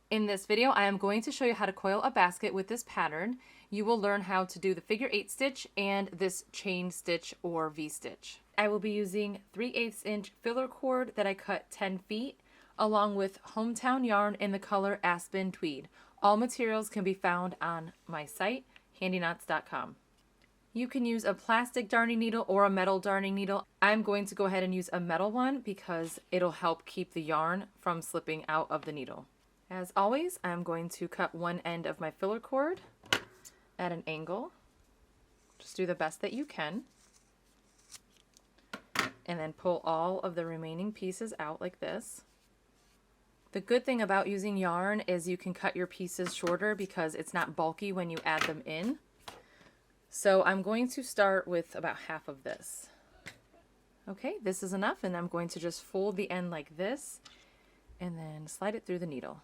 In this video, I am going to show you how to coil a basket with this pattern. You will learn how to do the figure 8 stitch and this chain stitch or V-stitch. I will be using 3/8 inch filler cord that I cut 10 feet, along with hometown yarn in the color Aspen Tweed. All materials can be found on my site, handyknots.com. You can use a plastic darning needle or a metal darning needle. I'm going to go ahead and use a metal one because it'll help keep the yarn from slipping out of the needle. As always, I'm going to cut one end of my filler cord at an angle. Just do the best that you can. And then pull all of the remaining pieces out like this. The good thing about using yarn is you can cut your pieces shorter because it's not bulky when you add them in. So I'm going to start with about half of this. Okay, this is enough, and I'm going to just fold the end like this and then slide it through the needle.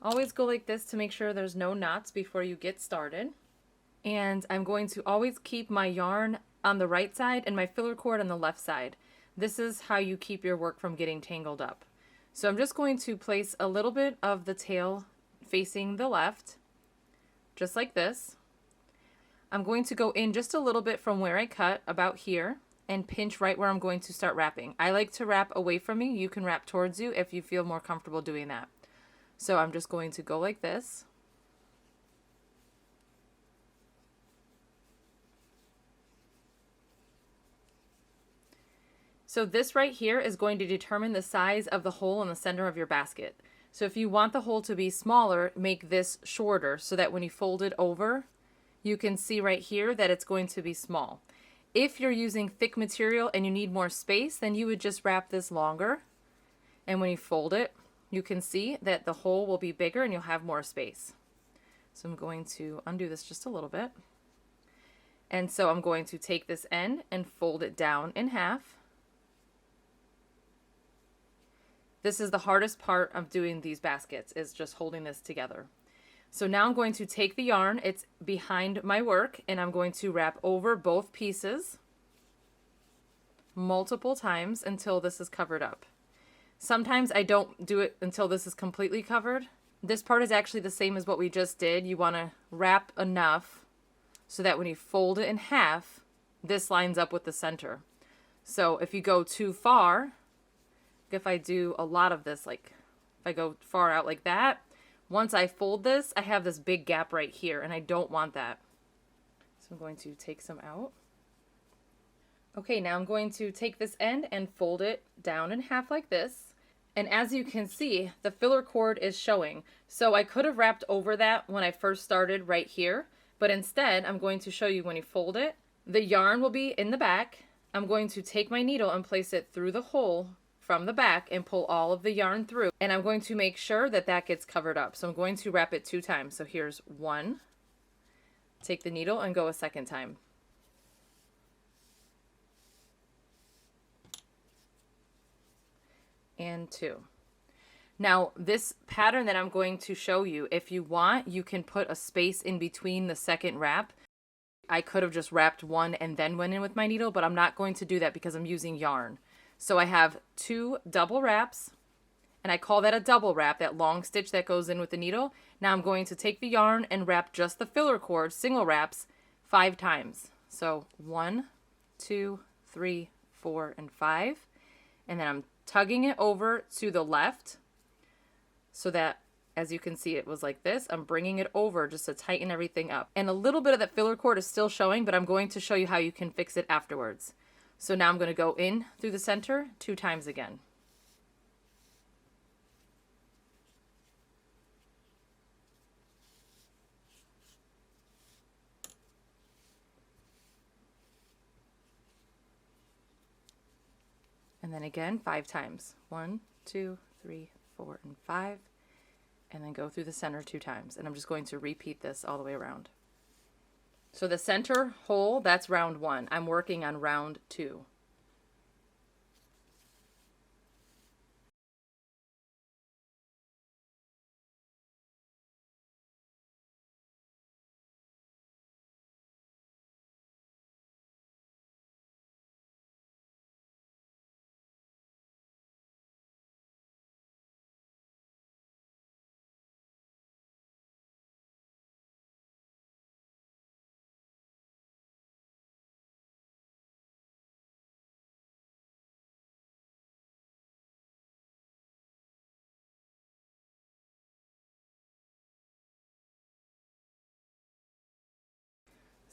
Always go like this to make sure there's no knots before you get started. And I'm going to always keep my yarn on the right side and my filler cord on the left side. This is how you keep your work from getting tangled up. So I'm just going to place a little bit of the tail facing the left, just like this. I'm going to go in just a little bit from where I cut, about here, and pinch right where I'm going to start wrapping. I like to wrap away from me. You can wrap towards you if you feel more comfortable doing that. So I'm just going to go like this. So this right here is going to determine the size of the hole in the center of your basket. So if you want the hole to be smaller, make this shorter so that when you fold it over, you can see right here that it's going to be small. If you're using thick material and you need more space, then you would just wrap this longer. And when you fold it, you can see that the hole will be bigger and you'll have more space. So I'm going to undo this just a little bit. And so I'm going to take this end and fold it down in half. This is the hardest part of doing these baskets, is just holding this together. So now I'm going to take the yarn, it's behind my work, and I'm going to wrap over both pieces multiple times until this is covered up. Sometimes I don't do it until this is completely covered. This part is actually the same as what we just did. You want to wrap enough so that when you fold it in half, this lines up with the center. So if you go too far, if I do a lot of this, like if I go far out like that, once I fold this, I have this big gap right here, and I don't want that. So I'm going to take some out. Okay, now I'm going to take this end and fold it down in half like this. And as you can see, the filler cord is showing. So I could have wrapped over that when I first started right here, but instead I'm going to show you when you fold it. The yarn will be in the back. I'm going to take my needle and place it through the hole from the back and pull all of the yarn through. And I'm going to make sure that that gets covered up. So I'm going to wrap it 2 times. So here's 1. Take the needle and go a second time. And 2. Now this pattern that I'm going to show you, if you want, you can put a space in between the second wrap. I could have just wrapped 1 and then went in with my needle, but I'm not going to do that because I'm using yarn. So I have 2 double wraps, and I call that a double wrap, that long stitch that goes in with the needle. Now I'm going to take the yarn and wrap just the filler cord, single wraps, 5 times. So 1, 2, 3, 4, and 5. And then I'm tugging it over to the left so that, as you can see, it was like this. I'm bringing it over just to tighten everything up. And a little bit of that filler cord is still showing, but I'm going to show you how you can fix it afterwards. So now I'm going to go in through the center 2 times again. And then again 5 times. 1, 2, 3, 4, and 5. And then go through the center 2 times. And I'm just going to repeat this all the way around. So the center hole, that's round 1. I'm working on round 2.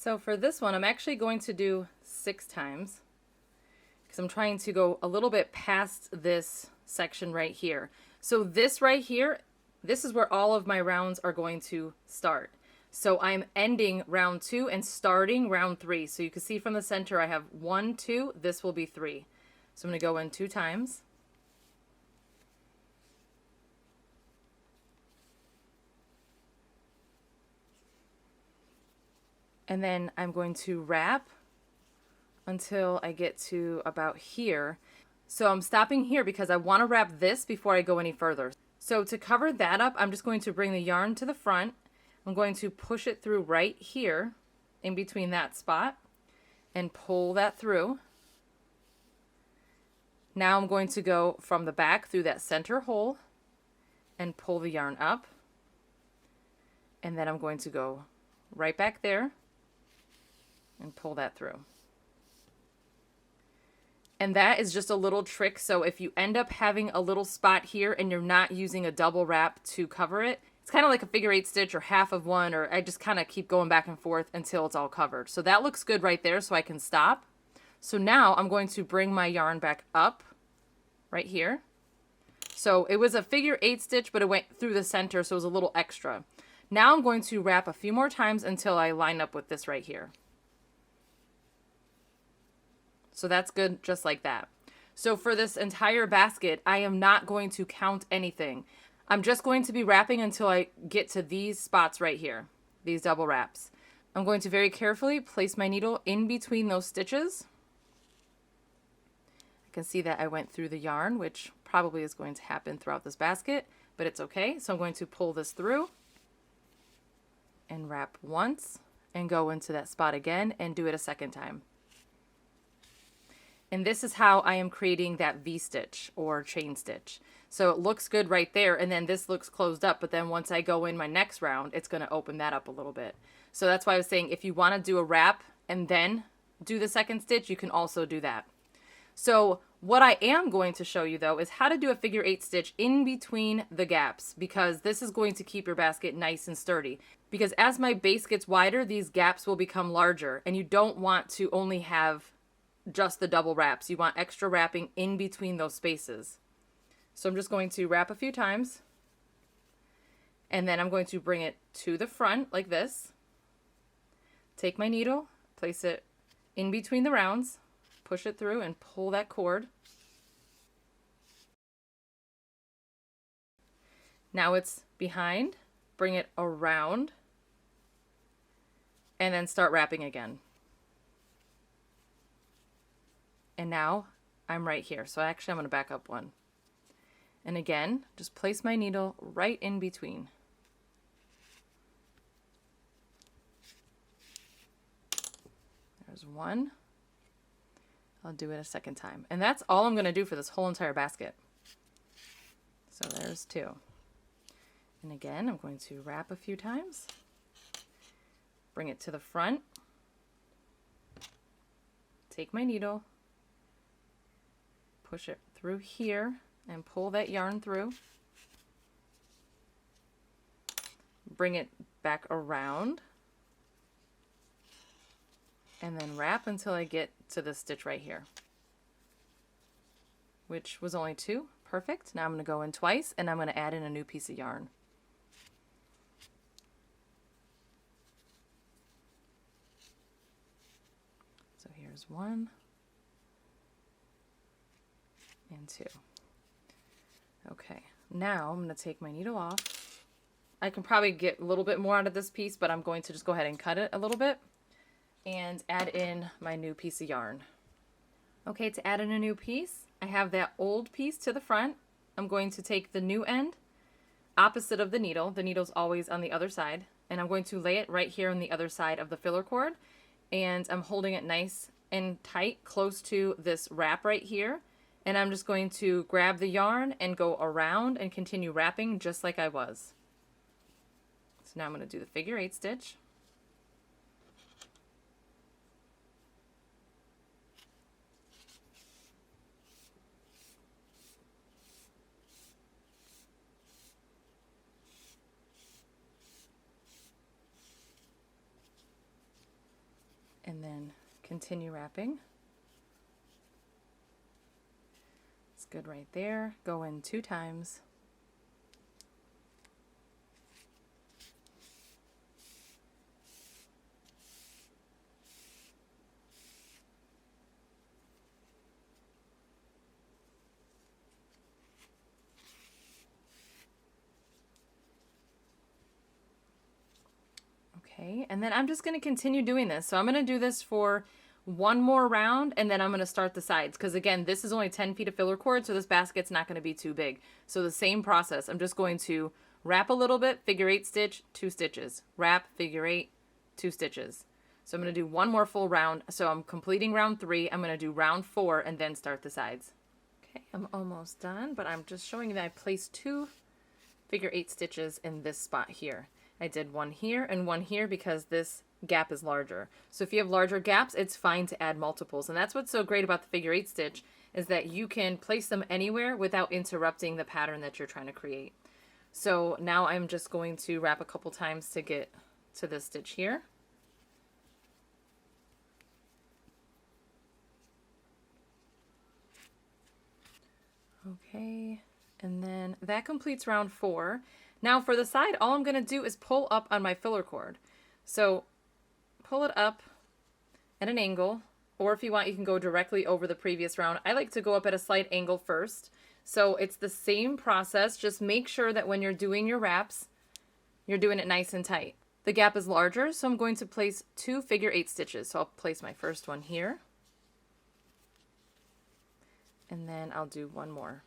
So for this one, I'm actually going to do 6 times because I'm trying to go a little bit past this section right here. So this right here, this is where all of my rounds are going to start. So I'm ending round 2 and starting round 3. So you can see from the center I have 1, 2, this will be 3. So I'm going to go in 2 times. And then I'm going to wrap until I get to about here. So I'm stopping here because I want to wrap this before I go any further. So to cover that up, I'm just going to bring the yarn to the front. I'm going to push it through right here in between that spot and pull that through. Now I'm going to go from the back through that center hole and pull the yarn up. And then I'm going to go right back there and pull that through. And that is just a little trick. So if you end up having a little spot here and you're not using a double wrap to cover it, it's kind of like a figure 8 stitch or half of one, or I just kind of keep going back and forth until it's all covered. So that looks good right there, so I can stop. So now I'm going to bring my yarn back up right here. So it was a figure 8 stitch, but it went through the center, so it was a little extra. Now I'm going to wrap a few more times until I line up with this right here. So that's good just like that. So for this entire basket, I am not going to count anything. I'm just going to be wrapping until I get to these spots right here, these double wraps. I'm going to very carefully place my needle in between those stitches. I can see that I went through the yarn, which probably is going to happen throughout this basket, but it's okay. So I'm going to pull this through and wrap once and go into that spot again and do it a second time. And this is how I am creating that V-stitch or chain stitch. So it looks good right there, and then this looks closed up, but then once I go in my next round, it's going to open that up a little bit. So that's why I was saying if you want to do a wrap and then do the second stitch, you can also do that. So what I am going to show you though is how to do a figure 8 stitch in between the gaps, because this is going to keep your basket nice and sturdy. Because as my base gets wider, these gaps will become larger, and you don't want to only have just the double wraps. You want extra wrapping in between those spaces. So I'm just going to wrap a few times, and then I'm going to bring it to the front like this. Take my needle, place it in between the rounds, push it through and pull that cord. Now it's behind, bring it around, and then start wrapping again. And now I'm right here. So actually I'm going to back up one. And again, just place my needle right in between. There's one. I'll do it a second time. And that's all I'm going to do for this whole entire basket. So there's 2. And again, I'm going to wrap a few times. Bring it to the front. Take my needle. Push it through here and pull that yarn through. Bring it back around and then wrap until I get to this stitch right here, which was only 2. Perfect. Now I'm going to go in twice and I'm going to add in a new piece of yarn. So here's 1 and 2. Okay, now I'm going to take my needle off. I can probably get a little bit more out of this piece, but I'm going to just go ahead and cut it a little bit and add in my new piece of yarn. Okay, to add in a new piece, I have that old piece to the front. I'm going to take the new end opposite of the needle. The needle's always on the other side, and I'm going to lay it right here on the other side of the filler cord, and I'm holding it nice and tight close to this wrap right here. And I'm just going to grab the yarn and go around and continue wrapping just like I was. So now I'm going to do the figure 8 stitch. continue wrapping. It's good right there. Go in 2 times. Okay, and then I'm just going to continue doing this. So I'm going to do this for one more round, and then I'm going to start the sides. Because again, this is only 10 feet of filler cord, so this basket's not going to be too big. So the same process. I'm just going to wrap a little bit, figure 8 stitch, 2 stitches. Wrap, figure 8, 2 stitches. So I'm going to do one more full round. So I'm completing round 3. I'm going to do round 4 and then start the sides. Okay, I'm almost done, but I'm just showing you that I placed 2 figure 8 stitches in this spot here. I did one here and one here because this gap is larger. So if you have larger gaps, it's fine to add multiples. And that's what's so great about the figure 8 stitch, is that you can place them anywhere without interrupting the pattern that you're trying to create. So now I'm just going to wrap a couple times to get to this stitch here. Okay, and then that completes round 4. Now for the side, all I'm going to do is pull up on my filler cord. So pull it up at an angle, or if you want, you can go directly over the previous round. I like to go up at a slight angle first. So it's the same process. Just make sure that when you're doing your wraps, you're doing it nice and tight. The gap is larger, so I'm going to place 2 figure 8 stitches. So I'll place my first one here. And then I'll do one more.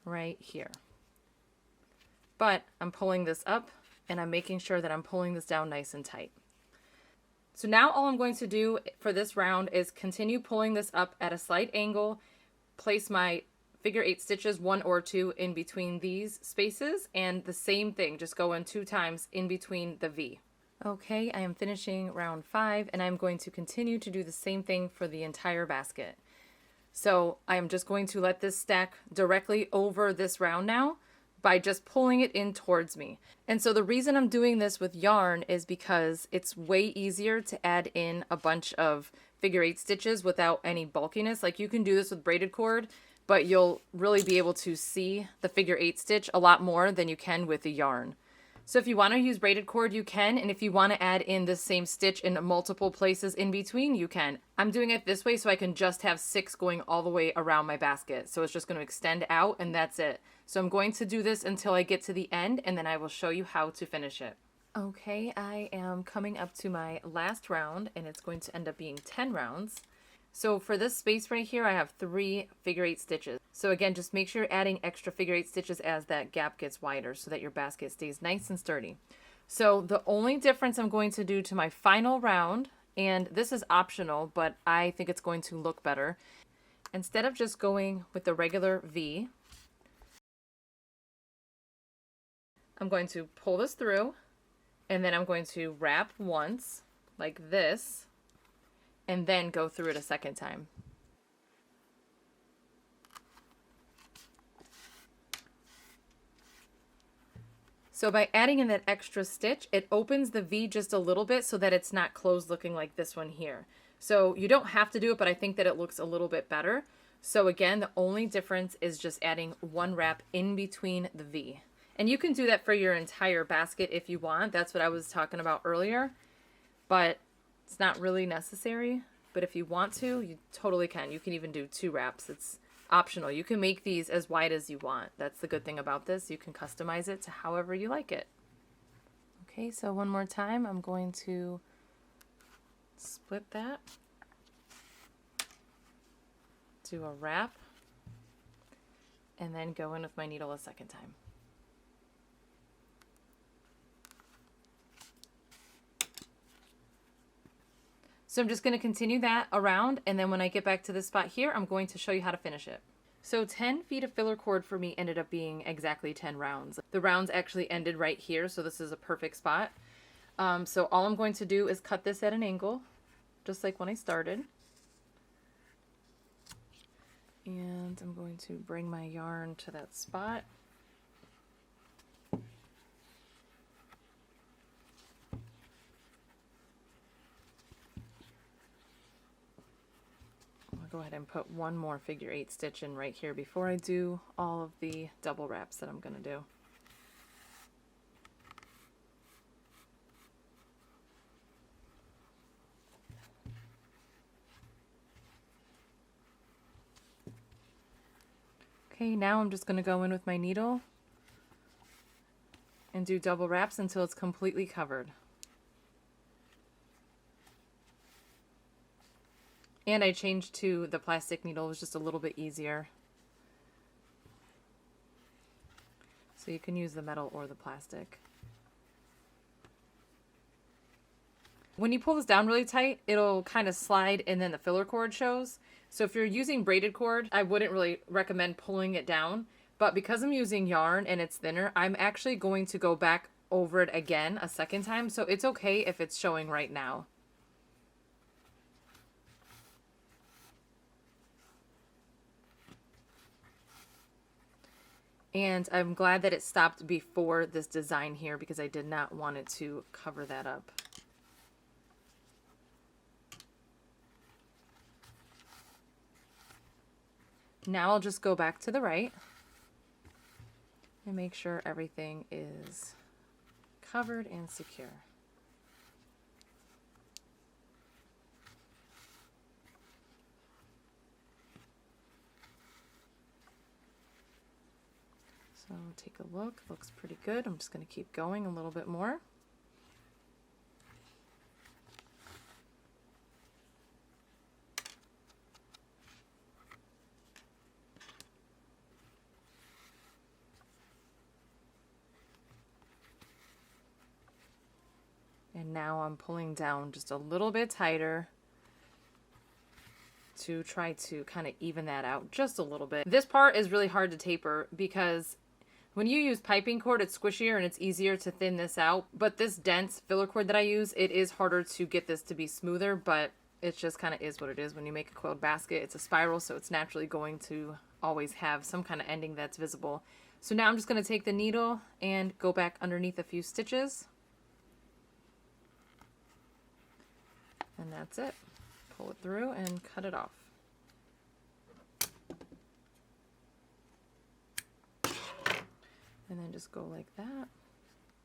Right here. But I'm pulling this up and I'm making sure that I'm pulling this down nice and tight. So now all I'm going to do for this round is continue pulling this up at a slight angle, place my figure 8 stitches, 1 or 2 in between these spaces, and the same thing, just go in 2 times in between the V. Okay, I am finishing round 5 and I'm going to continue to do the same thing for the entire basket. So I am just going to let this stack directly over this round now by just pulling it in towards me. And so the reason I'm doing this with yarn is because it's way easier to add in a bunch of figure 8 stitches without any bulkiness. Like you can do this with braided cord, but you'll really be able to see the figure 8 stitch a lot more than you can with the yarn. So if you want to use braided cord, you can, and if you want to add in the same stitch in multiple places in between, you can. I'm doing it this way so I can just have 6 going all the way around my basket. So it's just going to extend out and that's it. So I'm going to do this until I get to the end and then I will show you how to finish it. Okay, I am coming up to my last round and it's going to end up being 10 rounds. So for this space right here, I have 3 figure 8 stitches. So again, just make sure you're adding extra figure 8 stitches as that gap gets wider so that your basket stays nice and sturdy. So the only difference I'm going to do to my final round, and this is optional, but I think it's going to look better. Instead of just going with the regular V, I'm going to pull this through, and then I'm going to wrap once, like this, and then go through it a second time. So by adding in that extra stitch, it opens the V just a little bit so that it's not closed looking like this one here. So you don't have to do it, but I think that it looks a little bit better. So again, the only difference is just adding 1 wrap in between the V. And you can do that for your entire basket if you want. That's what I was talking about earlier, but it's not really necessary. But if you want to, you totally can. You can even do 2 wraps. It's optional. You can make these as wide as you want. That's the good thing about this. You can customize it to however you like it. Okay, so one more time, I'm going to split that, do a wrap, and then go in with my needle a second time. So I'm just going to continue that around, and then when I get back to this spot here, I'm going to show you how to finish it. So 10 feet of filler cord for me ended up being exactly 10 rounds. The rounds actually ended right here, so this is a perfect spot. So all I'm going to do is cut this at an angle, just like when I started. And I'm going to bring my yarn to that spot. go ahead and put one more figure 8 stitch in right here before I do all of the double wraps that I'm going to do. Okay, now I'm just going to go in with my needle and do double wraps until it's completely covered. And I changed to the plastic needle, it was just a little bit easier. So you can use the metal or the plastic. When you pull this down really tight, it'll kind of slide and then the filler cord shows. So if you're using braided cord, I wouldn't really recommend pulling it down. But because I'm using yarn and it's thinner, I'm actually going to go back over it again a second time. So it's okay if it's showing right now. And I'm glad that it stopped before this design here because I did not want it to cover that up. Now I'll just go back to the right and make sure everything is covered and secure. So take a look, looks pretty good. I'm just going to keep going a little bit more. And now I'm pulling down just a little bit tighter to try to kind of even that out just a little bit. This part is really hard to taper because when you use piping cord, it's squishier and it's easier to thin this out. But this dense filler cord that I use, it is harder to get this to be smoother, but it just kind of is what it is. When you make a coiled basket, it's a spiral, so it's naturally going to always have some kind of ending that's visible. So now I'm just going to take the needle and go back underneath a few stitches. And that's it. Pull it through and cut it off. And then just go like that.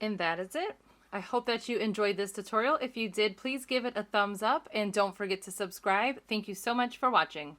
And that is it. I hope that you enjoyed this tutorial. If you did, please give it a thumbs up and don't forget to subscribe. Thank you so much for watching.